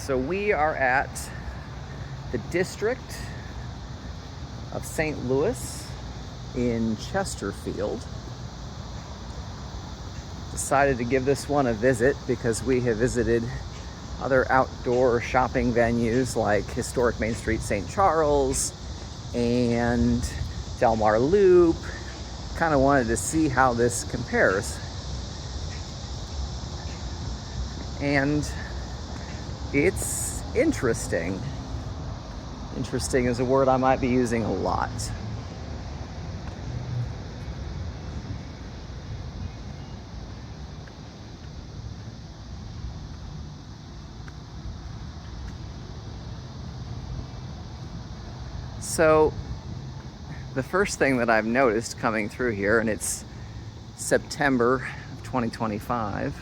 So we are at the district of St. Louis in Chesterfield. Decided to give this one a visit because we have visited other outdoor shopping venues like historic Main Street St. Charles and Del Mar Loop. Kind of wanted to see how this compares. And it's interesting. Interesting is a word I might be using a lot. So the first thing that I've noticed coming through here, and it's September of 2025,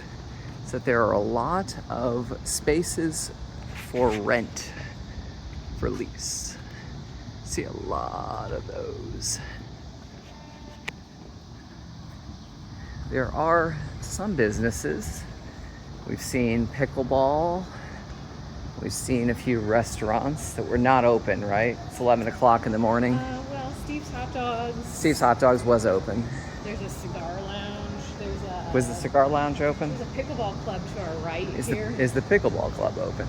is that there are a lot of spaces for rent, for lease. See a lot of those. There are some businesses. We've seen pickleball. We've seen a few restaurants that were not open, right? It's 11 o'clock in the morning. Well, Steve's Hot Dogs. Steve's Hot Dogs was open. There's a cigar lounge. Was the cigar lounge open? There's a pickleball club to our right here. Is the pickleball club open?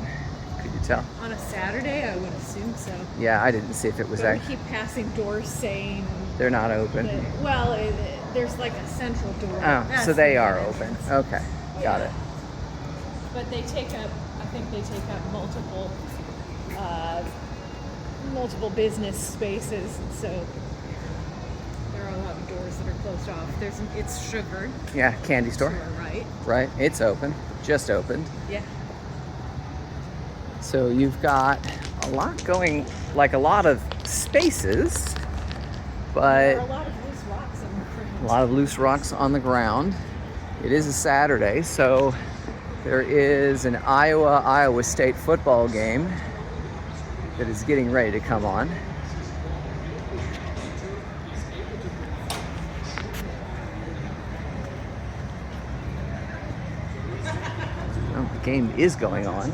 Could you tell? On a Saturday, I would assume so. Yeah, I didn't see if it was But actually. we keep passing doors saying They're not open. there's like a central door. Oh, That's so they the are entrance. open. Okay, got it. But they take up, I think they take up multiple business spaces, and so there are a lot of doors that are closed off. It's Sugar. Yeah, candy store. To our right. Right, it's open. Just opened. Yeah. So you've got a lot going, like a lot of spaces, There but are a lot of loose rocks on the ground. a lot of loose rocks on the ground. It is a Saturday, so there is an Iowa State football game that is getting ready to come on. Oh, the game is going on.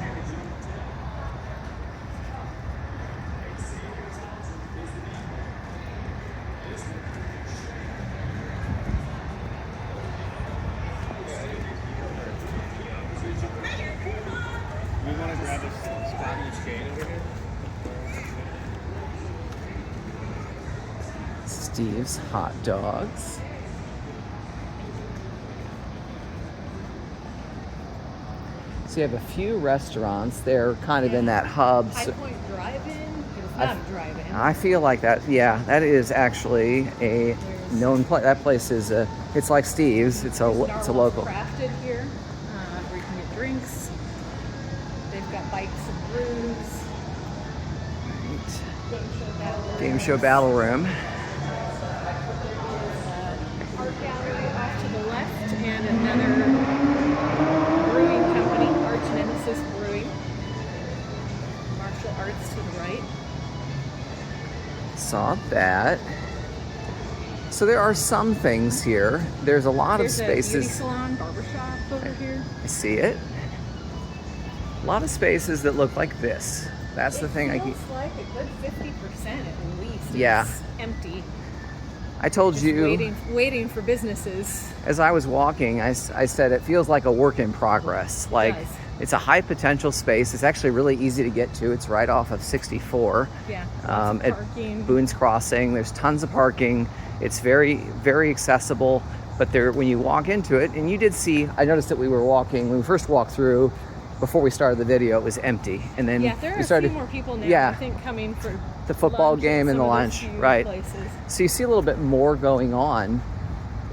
We want to grab a spot each gate over here. Steve's Hot Dogs. So you have a few restaurants. They're kind of in that hub. High So Point Drive-In. It's not a drive-in. I feel like that. Yeah, that is actually a known place. That place is it's like Steve's. It's a local. Crafted here, where you can get drinks. They've got bikes and brews. Game show battle room. Art gallery off to the left, and another brewing company, Arch Nemesis Brewing. Martial Arts to the right. Saw that. So there are some things here. There's a lot There's of a beauty spaces. salon, barbershop over here. I see it. A lot of spaces that look like this. That's the thing I keep. It's like a good 50% at least. Yeah. It's empty. I told Just you waiting for businesses. as I was walking, I said it feels like a work in progress. Like does. it's a high potential space. It's actually really easy to get to. It's right off of 64. Yeah. Lots of At parking. Boone's Crossing. There's tons of parking. It's very, very accessible. But there, when you walk into it, and you did see, I noticed that we were walking, when we first walked through, before we started the video, it was empty. And then Yeah, there are we started, a few more people now, yeah, I think, coming for the football lunch at game and some the of those lunch, few right. places. So you see a little bit more going on.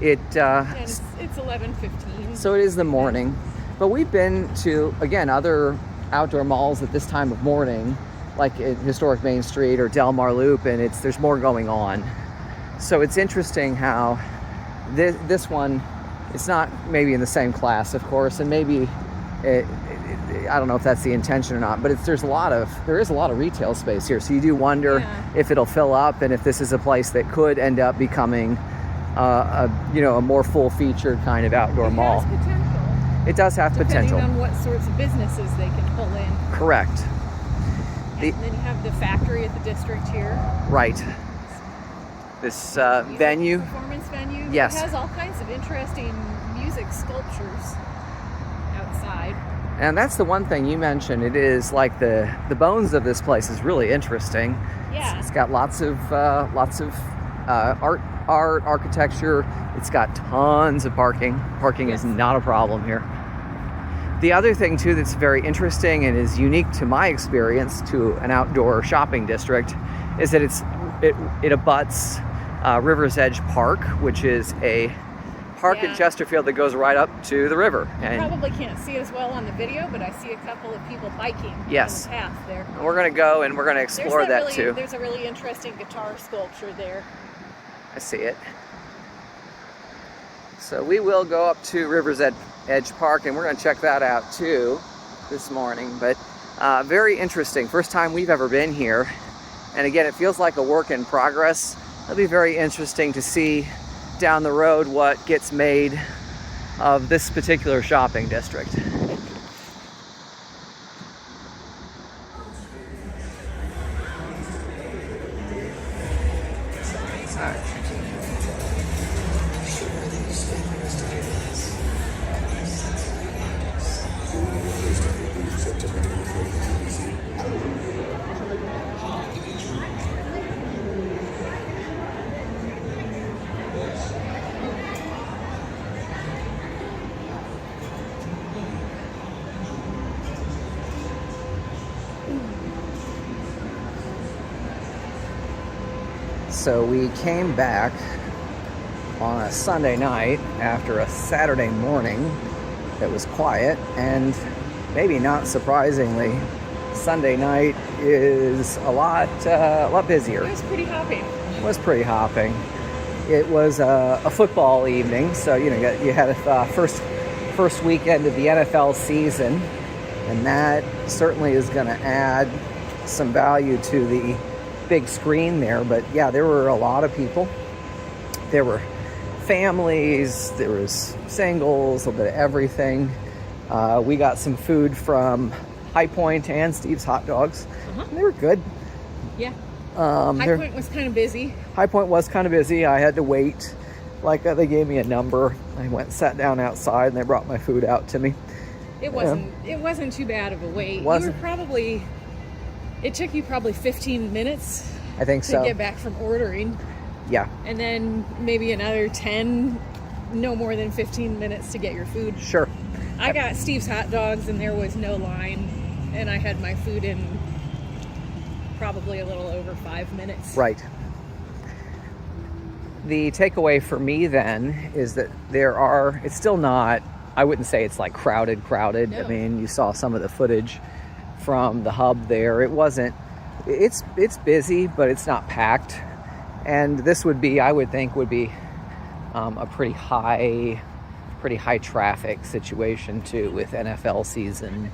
And it's 11:15. So it is the morning. But we've been to, again, other outdoor malls at this time of morning, like at historic Main Street or Del Mar Loop, and there's more going on. So it's interesting how this one, it's not maybe in the same class, of course, and maybe I don't know if that's the intention or not, but there is a lot of retail space here. So you do wonder if it'll fill up, and if this is a place that could end up becoming a more full-featured kind of outdoor mall. It has potential. It does have depending potential. on what sorts of businesses they can pull in. Correct. And then you have the factory at the district here. Right. This Music venue. Performance venue. Yes. It has all kinds of interesting music sculptures outside. And that's the one thing you mentioned. It is like the bones of this place is really interesting. Yeah. It's got lots of art, architecture. It's got tons of parking. Parking is not a problem here. The other thing too that's very interesting and is unique to my experience to an outdoor shopping district is that it abuts River's Edge Park, which is a park in Chesterfield that goes right up to the river. You probably can't see it as well on the video, but I see a couple of people biking on the path there. And we're going to go and we're going to explore that too. There's a really interesting guitar sculpture there. I see it. So we will go up to River's Edge Park and we're going to check that out too this morning. But very interesting. First time we've ever been here. And again, it feels like a work in progress. It'll be very interesting to see down the road what gets made of this particular shopping district. So we came back on a Sunday night after a Saturday morning that was quiet, and maybe not surprisingly, Sunday night is a lot busier. It was pretty hopping. It was pretty hopping. It was a football evening, so you had a first weekend of the NFL season, and that certainly is going to add some value to the big screen there. But yeah, there were a lot of people. There were families, there was singles, a little bit of everything. We got some food from High Point and Steve's Hot Dogs. And they were good. Yeah. High Point was kind of busy. High Point was kind of busy. I had to wait. They gave me a number. I went and sat down outside and they brought my food out to me. It wasn't too bad of a wait. It took you probably 15 minutes. I think to get back from ordering. Yeah. And then maybe another 10, no more than 15 minutes to get your food. Sure. I got Steve's Hot Dogs and there was no line, and I had my food in probably a little over 5 minutes. Right. The takeaway for me then is that it's still not, I wouldn't say it's like crowded. No. I mean, you saw some of the footage from the hub there. It's busy, but it's not packed. And this I would think would be a pretty high traffic situation too, with NFL season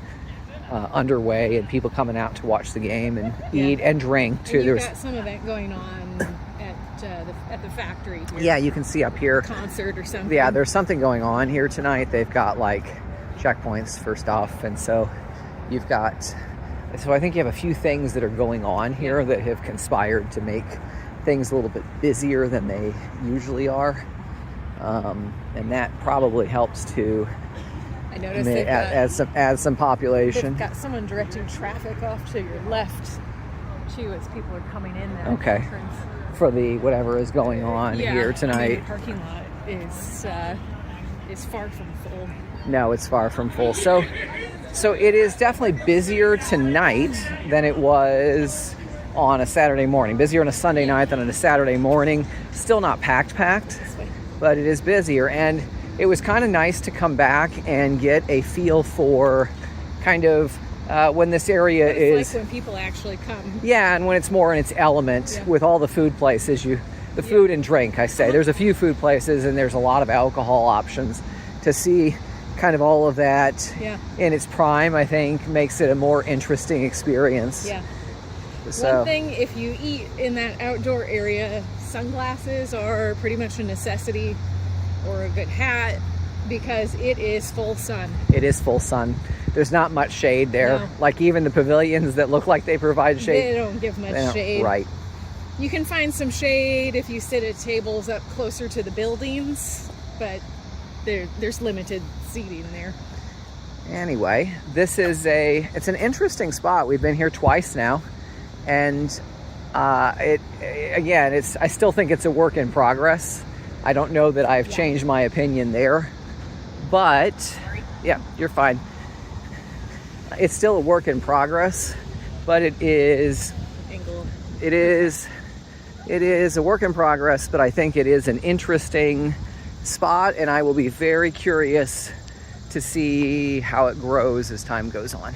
underway and people coming out to watch the game and eat and drink too. You've got some event going on at the factory here. Yeah, you can see up here. Concert or something. Yeah, there's something going on here tonight. They've got like checkpoints first off, and so I think you have a few things that are going on here that have conspired to make things a little bit busier than they usually are. And that probably helps to add some population. They've got someone directing traffic off to your left too as people are coming in that entrance. For the whatever is going on here tonight. I mean, the parking lot is far from full. No, it's far from full. So it is definitely busier tonight than it was on a Saturday morning. Busier on a Sunday night than on a Saturday morning. Still not packed, but it is busier. And it was kind of nice to come back and get a feel for kind of when this area is like when people actually come. Yeah, and when it's more in its element with all the food places, food and drink, I say. There's a few food places and there's a lot of alcohol options. To see kind of all of that in its prime, I think, makes it a more interesting experience. Yeah. So, one thing, if you eat in that outdoor area, sunglasses are pretty much a necessity, or a good hat, because it is full sun. It is full sun. There's not much shade there. No. Like even the pavilions that look like they provide shade. They don't give much they don't- shade. Right. You can find some shade if you sit at tables up closer to the buildings, but there's limited seating there. Anyway, it's an interesting spot. We've been here twice now, and I still think it's a work in progress. I don't know that I've changed my opinion there, but yeah, you're fine. It's still a work in progress, but it is a work in progress, but I think it is an interesting spot, and I will be very curious to see how it grows as time goes on.